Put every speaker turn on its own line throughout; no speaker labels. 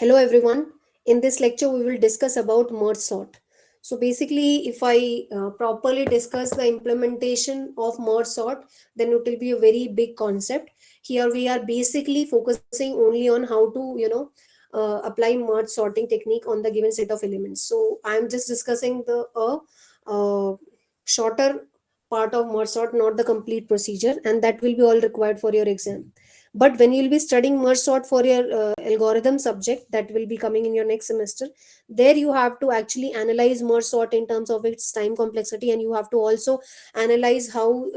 Hello everyone. In this lecture we will discuss about merge sort. So basically if I properly discuss the implementation of merge sort, then it will be a very big concept. Here we are basically focusing only on how to apply merge sorting technique on the given set of elements. So I am just discussing the shorter part of merge sort, not the complete procedure, and that will be all required for your exam. But when you'll be studying merge sort for your algorithm subject that will be coming in your next semester, there you have to actually analyze merge sort in terms of its time complexity, and you have to also analyze how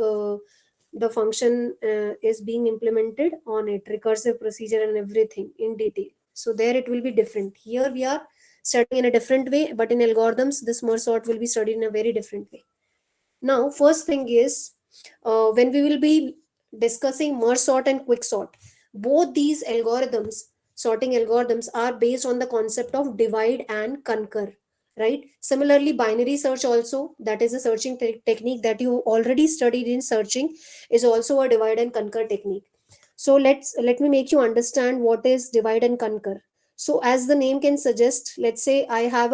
the function is being implemented on it, recursive procedure and everything in detail. So there it will be different. Here we are studying in a different way, but in algorithms this merge sort will be studied in a very different way. Now, first thing is when we will be discussing merge sort and quick sort, both these algorithms, sorting algorithms, are based on the concept of divide and conquer. Right. Similarly, binary search also, that is a searching technique that you already studied in searching, is also a divide and conquer technique. So let me make you understand what is divide and conquer. So as the name can suggest, let's say I have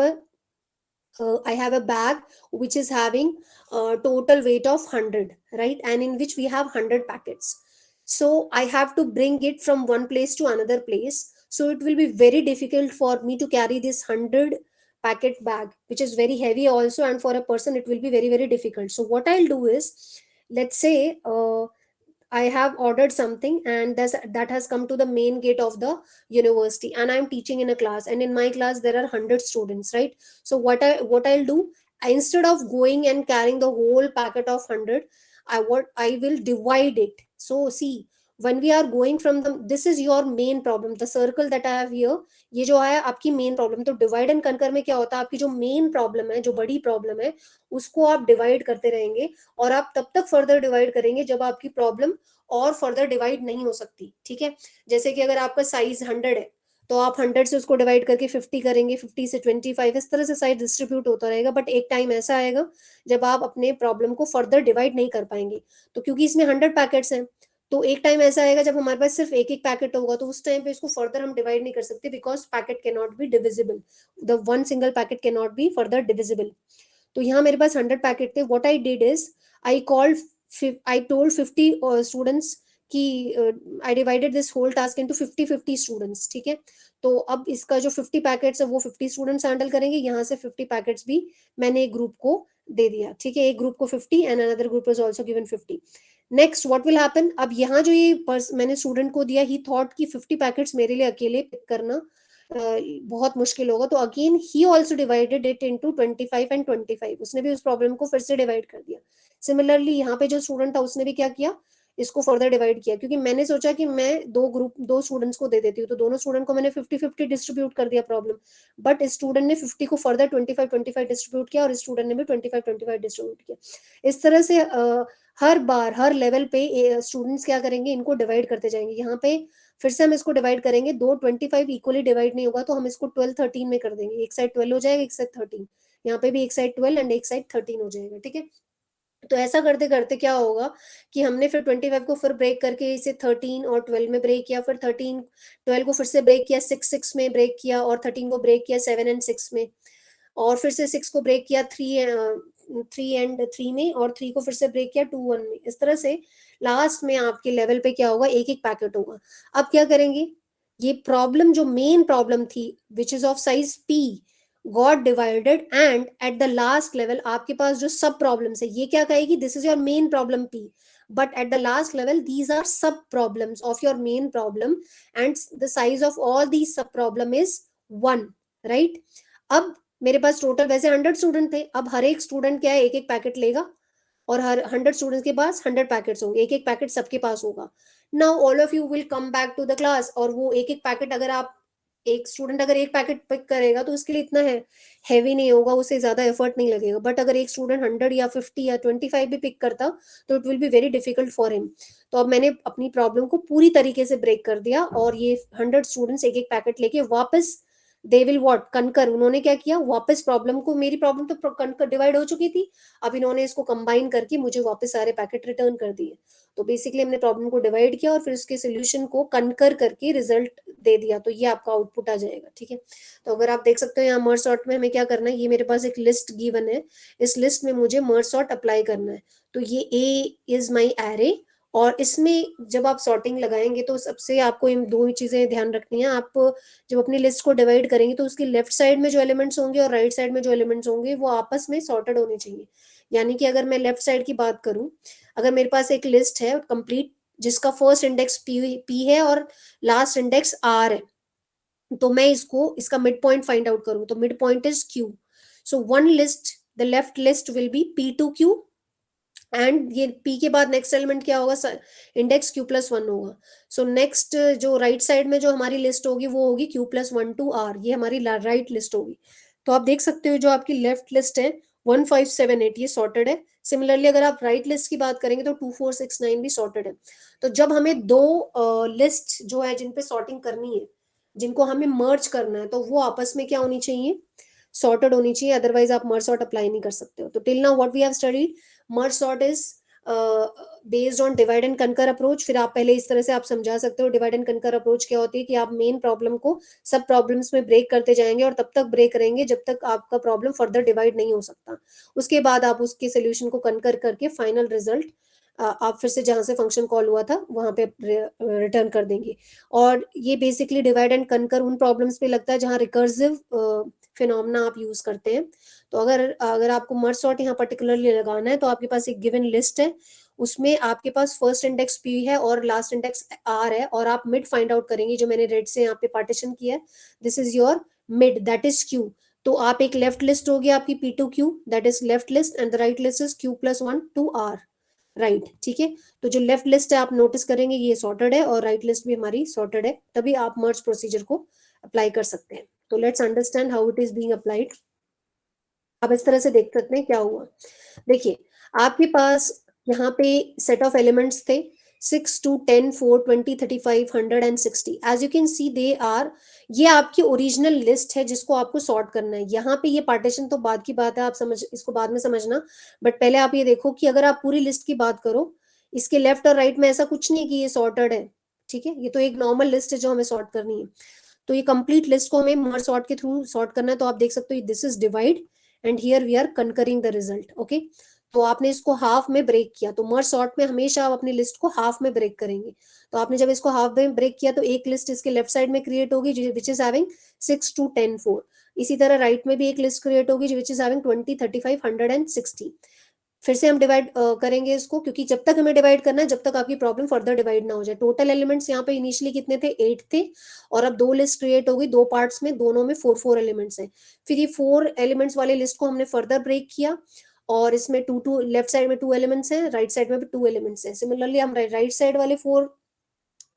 a bag which is having a total weight of 100, right? And in which we have 100 packets. So I have to bring it from one place to another place. So it will be very difficult for me to carry this 100 packet bag, which is very heavy also. And for a person, it will be very, very difficult. So what I'll do is, let's say, I have ordered something, and that has come to the main gate of the university, and I'm teaching in a class, and in my class there are 100 students, right? So what I'll do, instead of going and carrying the whole packet of 100, I will divide it. So see, when we are going from the, this is your main problem, the circle that I have here, ये जो है आपकी main problem. तो divide and conquer में क्या होता है, आपकी जो मेन प्रॉब्लम है, जो बड़ी प्रॉब्लम है, उसको आप डिवाइड करते रहेंगे, और आप तब तक फर्दर डिवाइड करेंगे जब आपकी प्रॉब्लम और फर्दर डिवाइड नहीं हो सकती. ठीक है. जैसे कि अगर आपका साइज 100 है, तो आप 100 से उसको डिवाइड करके 50 करेंगे, 50 से 25, इस तरह से साइज डिस्ट्रीब्यूट होता रहेगा. बट एक टाइम ऐसा आएगा जब आप अपने प्रॉब्लम को फर्दर डिवाइड नहीं कर पाएंगे. तो क्योंकि इसमें 100 पैकेट्स हैं, तो एक टाइम ऐसा आएगा जब हमारे पास सिर्फ एक एक पैकेट होगा, तो उस टाइम पे इसको फर्दर हम डिवाइड नहीं कर सकते, because packet can not be divisible. The one single packet can not be further divisible. तो यहाँ मेरे पास 100 पैकेट थे. What I did is, I called I told 50 students कि I divided this whole task into 50-50 students. ठीक है. तो अब इसका जो 50 पैकेट्स है वो 50 स्टूडेंट्स हैंडल करेंगे. यहाँ से 50 पैकेट्स भी मैंने एक ग्रुप को दे दिया. ठीक है. एक ग्रुप को 50 and another group is also given 50. Next what will happen, अब यहाँ जो ये मैंने स्टूडेंट को दिया, ही थॉट कि 50 पैकेट्स मेरे लिए अकेले पिक करना बहुत मुश्किल होगा. तो again he also divided it into 25 and 25. उसने भी उस प्रॉब्लम को फिर से डिवाइड कर दिया. सिमिलरली यहाँ पे जो स्टूडेंट था उसने भी क्या किया, इसको फर्दर डिवाइड किया. क्योंकि मैंने सोचा कि मैं दो स्टूडेंट्स को दे देती हूँ, तो दोनों स्टूडेंट को मैंने 50-50 डिस्ट्रीब्यूट कर दिया प्रॉब्लम. बट स्टूडेंट ने 50 को फर्दर 25-25 डिस्ट्रीब्यूट किया, और स्टूडेंट ने भी 25-25 डिस्ट्रीब्यूट किया. इस तरह से हर बार हर लेवल पे स्टूडेंट्स क्या करेंगे, इनको डिवाइड करते जाएंगे. यहाँ पे फिर से हम इसको डिवाइड करेंगे. दो 25 इक्वली डिवाइड नहीं होगा, तो हम इसको 12-13 में कर देंगे. एक साइड 12 हो जाएगा, एक साइड 13. यहाँ पे भी एक साइड 12 एंड एक साइड 13 हो जाएगा. ठीक है. तो ऐसा करते करते क्या होगा कि हमने फिर 25 को फिर ब्रेक करके इसे 13 और 12 में ब्रेक किया, फिर 12 को फिर से ब्रेक किया, 6 में ब्रेक किया, और 13 को ब्रेक किया 7 एंड 6 में, और फिर से 6 को ब्रेक किया 3 एंड 3 में, और 3 को फिर से ब्रेक किया 2 1 में. इस तरह से लास्ट में आपके लेवल पे क्या होगा, एक एक पैकेट होगा. अब क्या करेंगे, ये प्रॉब्लम जो मेन प्रॉब्लम थी which is of size P got divided, and at the last level आपके पास जो सब प्रॉब्लम्स है, ये क्या कहेगी, this is your main problem P, but at the last level these are sub problems of your main problem, and the size of all these sub problem is 1, right? अब मेरे पास total वैसे 100 student थे. अब हर एक student क्या है, एक एक पैकेट लेगा, और हर 100 स्टूडेंट्स के पास 100 पैकेट्स होंगे, एक एक पैकेट सबके पास होगा. Now all of you will come back to the class, और वो एक एक पैकेट, अगर आप एक स्टूडेंट अगर एक पैकेट पिक करेगा तो उसके लिए इतना है हैवी नहीं होगा, उसे ज्यादा एफर्ट नहीं लगेगा. बट अगर एक स्टूडेंट 100 या 50 या 25 भी पिक करता, तो it will be very difficult for him. तो अब मैंने अपनी प्रॉब्लम को पूरी तरीके से ब्रेक कर दिया, और ये 100 स्टूडेंट्स एक एक पैकेट लेके वापस दे विल व्हाट, कनकर, उन्होंने क्या किया, वापस प्रॉब्लम को, मेरी प्रॉब्लम तो कनकर डिवाइड हो चुकी थी, अब इन्होंने इसको कंबाइन करके मुझे वापस सारे पैकेट रिटर्न कर दिए। तो बेसिकली हमने प्रॉब्लम को डिवाइड किया और फिर उसके सोल्यूशन को कनकर करके रिजल्ट दे दिया, तो ये आपका आउटपुट आ जाएगा। ठीक है, तो अगर आप देख सकते हो यहाँ मर्ज सॉर्ट में हमें क्या करना है, ये मेरे पास एक लिस्ट गिवन है, इस लिस्ट में मुझे मर्ज सॉर्ट अप्लाई करना है। तो ये ए इज माई एरे, और इसमें जब आप सॉर्टिंग लगाएंगे तो सबसे आपको इन दो चीजें ध्यान रखनी है। आप जब अपनी लिस्ट को डिवाइड करेंगे तो उसकी लेफ्ट साइड में जो एलिमेंट्स होंगे और राइट साइड में जो एलिमेंट्स होंगे वो आपस में सॉर्टेड होने चाहिए। यानी कि अगर मैं लेफ्ट साइड की बात करूं, अगर मेरे पास एक लिस्ट है कंप्लीट जिसका फर्स्ट इंडेक्स पी है और लास्ट इंडेक्स आर है, तो मैं इसको इसका मिड पॉइंट फाइंड आउट करूं, तो mid point is Q. So one list, the left list will be P to Q, and ये p के बाद नेक्स्ट एलिमेंट क्या होगा, इंडेक्स q+1 होगा। सो नेक्स्ट जो राइट साइड में जो हमारी लिस्ट होगी वो होगी q+1 to r, ये हमारी राइट लिस्ट होगी। तो आप देख सकते हो जो आपकी लेफ्ट लिस्ट है 1578 ये सॉर्टेड है। सिमिलरली अगर आप राइट लिस्ट की बात करेंगे तो 2469 भी सॉर्टेड है। तो जब हमें दो लिस्ट जो है जिन पे सॉर्टिंग करनी है, जिनको हमें मर्ज करना है, तो वो आपस में क्या होनी चाहिए, सॉर्टेड होनी चाहिए, अदरवाइज आप मर्ज सॉर्ट अप्लाई नहीं कर सकते हो। तो till now what we have studied, merge sort is based on divide and conquer approach. फिर आप पहले इस तरह से आप समझा सकते हो डिवाइड एंड कनकर अप्रोच क्या होती है, कि आप मेन प्रॉब्लम को सब प्रॉब्लम्स में ब्रेक करते जाएंगे और तब तक ब्रेक करेंगे जब तक आपका प्रॉब्लम फर्दर डिवाइड नहीं हो सकता। उसके बाद आप उसके सोल्यूशन को कनकर करके फाइनल रिजल्ट आप फिर से जहां से फंक्शन कॉल हुआ था वहां पे रिटर्न कर देंगे। और ये बेसिकली डिवाइड एंड कनकर उन प्रॉब्लम्स पे लगता है जहां रिकर्सिव फिनोमेना आप यूज करते हैं। तो अगर अगर आपको मर्ज सॉर्ट यहाँ पर्टिकुलरली लगाना है तो आपके पास एक गिवन लिस्ट है, उसमें आपके पास फर्स्ट इंडेक्स पी है और लास्ट इंडेक्स आर है, और आप मिड फाइंड आउट करेंगे, जो मैंने रेड से यहाँ पे पार्टीशन किया है, this is your mid, that is Q. तो आप एक लेफ्ट लिस्ट होगी आपकी P to Q, that is left list, and the right list is q+1 to r, right. ठीक है, तो जो लेफ्ट लिस्ट है आप नोटिस करेंगे ये सॉर्टेड है और राइट लिस्ट भी हमारी सॉर्टेड है, तभी आप मर्ज प्रोसीजर को अप्लाई कर सकते हैं। तो let's understand how it is being applied. आप इस तरह से देख सकते हैं क्या हुआ। देखिए, आपके पास यहाँ पे सेट ऑफ एलिमेंट्स थे 6 2 10 4 20 35 100 and 60। As you can see they are, ये आपकी ओरिजिनल लिस्ट है जिसको आपको सॉर्ट करना है। यहाँ पे ये पार्टीशन तो बाद की बात है, आप समझ इसको बाद में समझना, बट पहले आप ये देखो कि अगर आप पूरी लिस्ट की बात करो, इसके लेफ्ट और राइट में ऐसा कुछ नहीं कि ये सॉर्टेड है। ठीक है, ये तो एक नॉर्मल लिस्ट है जो हमें सॉर्ट करनी है। तो ये कंप्लीट लिस्ट को हमें मर्ज सॉर्ट के थ्रू सॉर्ट करना है। तो आप देख सकते हो this is divide and here we are conquering the result. Okay, तो आपने इसको हाफ में ब्रेक किया, तो मर्ज सॉर्ट में हमेशा आप अपनी लिस्ट को हाफ में ब्रेक करेंगे। तो आपने जब इसको हाफ में ब्रेक किया तो एक लिस्ट इसके लेफ्ट साइड में क्रिएट होगी विच इज हैविंग 6 2 10 4। इसी तरह राइट में भी एक लिस्ट क्रिएट होगी विच इज हैविंग 20 35 100 एंड 60। फिर से हम डिवाइड करेंगे इसको, क्योंकि जब तक हमें डिवाइड करना है जब तक आपकी प्रॉब्लम फर्दर डिवाइड ना हो जाए। टोटल एलिमेंट्स यहाँ पे इनिशियली कितने थे, 8 थे, और अब दो लिस्ट क्रिएट हो गई दो पार्ट्स में, दोनों में 4 एलिमेंट्स हैं। फिर ये 4 एलिमेंट्स वाले लिस्ट को हमने फर्दर ब्रेक किया, और इसमें टू लेफ्ट साइड में 2 एलिमेंट्स हैं, राइट साइड में भी 2 एलिमेंट्स हैं। सिमिलरली हम राइट साइड वाले 4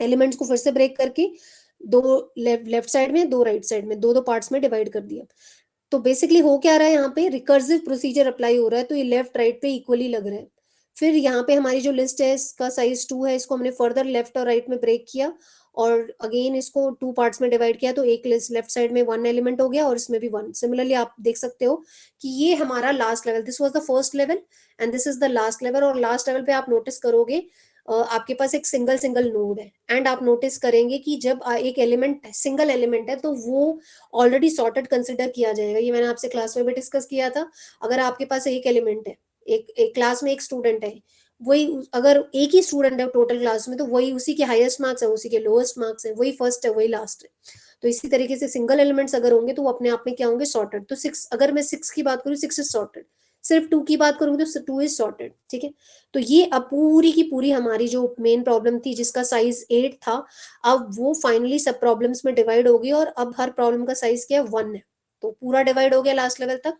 एलिमेंट्स को फिर से ब्रेक करके दो लेफ्ट साइड में, दो राइट साइड में, दो दो पार्ट्स में डिवाइड कर दिया। तो बेसिकली हो क्या रहा है, यहाँ पे रिकर्सिव प्रोसीजर अप्लाई हो रहा है, तो ये लेफ्ट राइट पे इक्वली लग रहा है। फिर यहाँ पे हमारी जो लिस्ट है इसका साइज 2 है, इसको हमने फर्दर लेफ्ट और राइट में ब्रेक किया और अगेन इसको 2 पार्ट्स में डिवाइड किया, तो एक लिस्ट लेफ्ट साइड में 1 एलिमेंट हो गया और इसमें भी 1। सिमिलरली आप देख सकते हो कि ये हमारा last level, this was the first level and this is the last level. और लास्ट लेवल पे आप नोटिस करोगे आपके पास एक सिंगल सिंगल नोड है, एंड आप नोटिस करेंगे कि जब एक एलिमेंट सिंगल एलिमेंट है तो वो ऑलरेडी सॉर्टेड कंसिडर किया जाएगा। ये मैंने आपसे क्लास में भी डिस्कस किया था। अगर आपके पास एक एलिमेंट है, एक क्लास में एक स्टूडेंट है, वही अगर एक ही स्टूडेंट है टोटल क्लास में, तो वही उसी के हाईएस्ट मार्क्स है, उसी के लोएस्ट मार्क्स है, वही फर्स्ट है वही लास्ट है। तो इसी तरीके से सिंगल एलिमेंट्स अगर होंगे तो वो अपने आप में क्या होंगे, सॉर्टेड। तो 6, अगर मैं 6 की बात करूँ 6 इज सॉर्टेड, सिर्फ 2 की बात करूंगी तो 2 इज सॉर्टेड। ठीक है, तो ये अब पूरी की पूरी हमारी जो मेन प्रॉब्लम थी जिसका साइज 8 था, अब वो फाइनली सब प्रॉब्लम्स में डिवाइड हो गई और अब हर प्रॉब्लम का साइज क्या है, 1 है। तो पूरा डिवाइड हो गया लास्ट लेवल तक।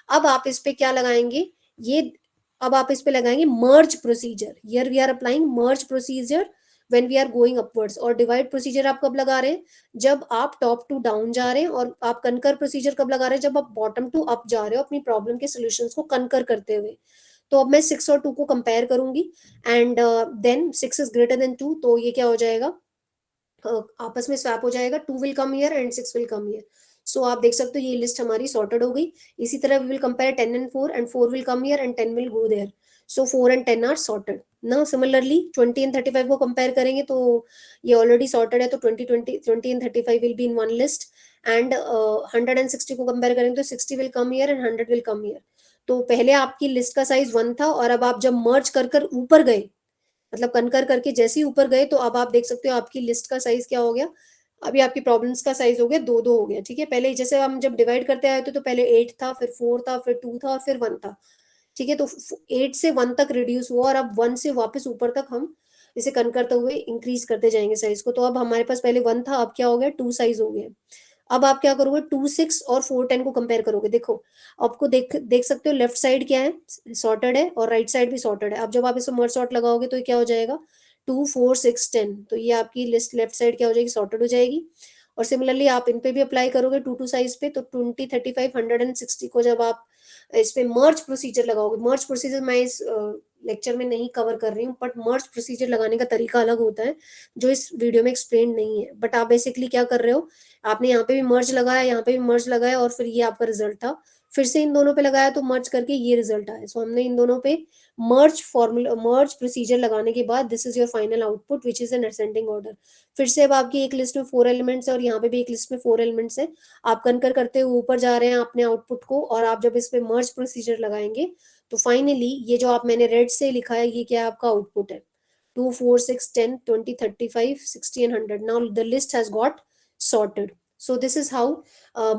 अब आप इस पे क्या लगाएंगे, ये अब आप इस पे लगाएंगे merge procedure. Here we are applying merge procedure when we are going upwards. और डिवाइड प्रोसीजर आप कब लगा रहे हैं, जब आप टॉप टू डाउन जा रहे हैं। और आप कनकर प्रोसीजर कब लगा रहे हैं, जब आप बॉटम टू अप जा रहे हो अपनी प्रॉब्लम के सोल्यूशंस को कनकर करते हुए। तो अब मैं 6 और 2 को कंपेयर करूंगी and then 6 is greater than 2, तो ये क्या हो जाएगा, आपस में स्वैप हो जाएगा, 2 will come here and 6 will come here. So आप देख सकते हो ये लिस्ट हमारी सॉर्टेड हो गई. इसी तरह we will compare 10 and 4, and 4 will come here and 10 will go there. So 4 and 10 are sorted. Now similarly 20 and 35 को कंपेयर करेंगे तो ये ऑलरेडी सॉर्टेड है, तो 20 and 35 will be in one list. And 160 को कंपेयर करेंगे तो 60 will come here and 100 will come here. तो पहले आपकी लिस्ट का साइज 1 था, और अब आप जब मर्ज कर कर ऊपर गए, मतलब कनकर करके जैसे ही ऊपर गए, तो अब आप देख सकते हो आपकी लिस्ट का साइज क्या हो गया. अभी आपकी प्रॉब्लम्स का साइज हो गया 2 2 हो गया. ठीक है, पहले जैसे हम जब डिवाइड करते आए थे तो पहले 8 था, फिर 4 था, फिर 2 था, और फिर 1 था. ठीक है, तो 8 से 1 तक रिड्यूस हुआ, और अब 1 से वापस ऊपर तक हम इसे कन करते हुए इंक्रीज करते जाएंगे साइज को. तो अब हमारे पास पहले 1 था, अब क्या हो गया, 2 साइज हो गया. अब आप क्या करोगे, 2 6 और 4 10 को कंपेयर करोगे. देखो आपको देख देख सकते हो लेफ्ट साइड क्या है, सॉर्टेड है, और राइट साइड भी सॉर्टेड है. अब जब आप इसमें मर्ज सॉर्ट लगाओगे तो ये क्या हो जाएगा, 2 4 6 10. तो ये आपकी लिस्ट लेफ्ट साइड क्या हो जाएगी, सॉर्टेड हो जाएगी. और सिमिलरली आप इन पे भी अप्लाई करोगे 2 2 साइज पे, तो 20 35 100 and 60 को जब आप इस पे मर्ज प्रोसीजर लगाओगे. मर्ज प्रोसीजर मैं इस लेक्चर में नहीं कवर कर रही हूँ, बट मर्ज प्रोसीजर लगाने का तरीका अलग होता है जो इस वीडियो में एक्सप्लेन नहीं है. बट आप बेसिकली क्या कर रहे हो, आपने यहाँ पे भी मर्ज लगाया, यहाँ पे भी मर्ज लगाया, और फिर ये आपका रिजल्ट था. फिर से इन दोनों पे लगाया तो मर्ज करके ये रिजल्ट आया. सो हमने इन दोनों पे मर्ज प्रोसीजर लगाने के बाद this is your final output which is an ascending order. फिर से अब आपकी एक लिस्ट में 4 एलिमेंट्स है, और यहाँ पे भी एक लिस्ट में 4 एलिमेंट्स है. आप कनकर करते हुए ऊपर जा रहे हैं अपने आउटपुट को, और आप जब इस पे मर्ज प्रोसीजर लगाएंगे तो फाइनली ये जो आप मैंने रेड से लिखा है ये क्या आपका आउटपुट है, 2 4 6 10 20 35 60 and 100. Now the list has got sorted. So this is how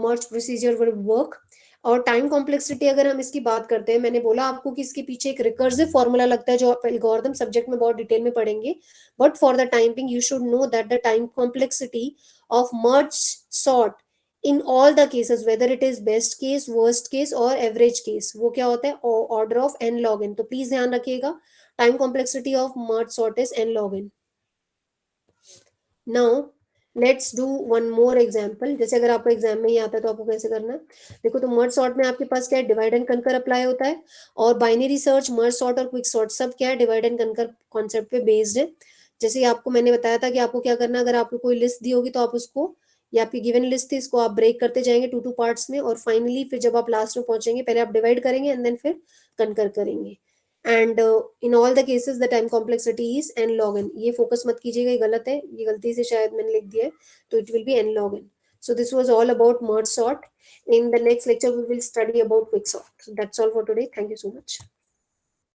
merge procedure will work. और टाइम कॉम्प्लेक्सिटी अगर हम इसकी बात करते हैं, मैंने बोला आपको कि इसके पीछे एक रिकर्सिव फॉर्मूला लगता है जो आप एल्गोरिथम सब्जेक्ट में बहुत डिटेल में पढ़ेंगे. But for the timing you should know that the time complexity of merge sort in all the cases whether it is best case, worst case और एवरेज केस, वो क्या होता है, order of N log N. तो please ध्यान रखिएगा, time complexity of merge sort is N log N. Now let's do one more example. जैसे अगर आपको एग्जाम में ही आता है तो आपको कैसे करना है, देखो. तो मर्ज सॉर्ट में आपके पास क्या है, डिवाइड एंड कनकर अप्लाई होता है, और बाइनरी सर्च, मर्ज सॉर्ट और क्विक सॉर्ट सब क्या है, डिवाइड एंड कनकर कॉन्सेप्ट पे बेस्ड है. जैसे आपको मैंने बताया था कि आपको क्या करना है, अगर आपको कोई लिस्ट दी होगी तो आप उसको, या आपकी गिवन लिस्ट थी, इसको आप ब्रेक करते जाएंगे 2 2 पार्ट्स में, और फाइनली फिर जब आप लास्ट में पहुंचेंगे पहले आप डिवाइड करेंगे एंड देन फिर कनकर करेंगे. And in all the cases the time complexity is N log N. ये फोकस मत कीजिएगा, ये गलत है, ये गलती से शायद मैंने लिख दिया है, तो it will be N log N. So this was all about merge sort. In the next lecture we will study about quick sort. So that's all for today. Thank you so much.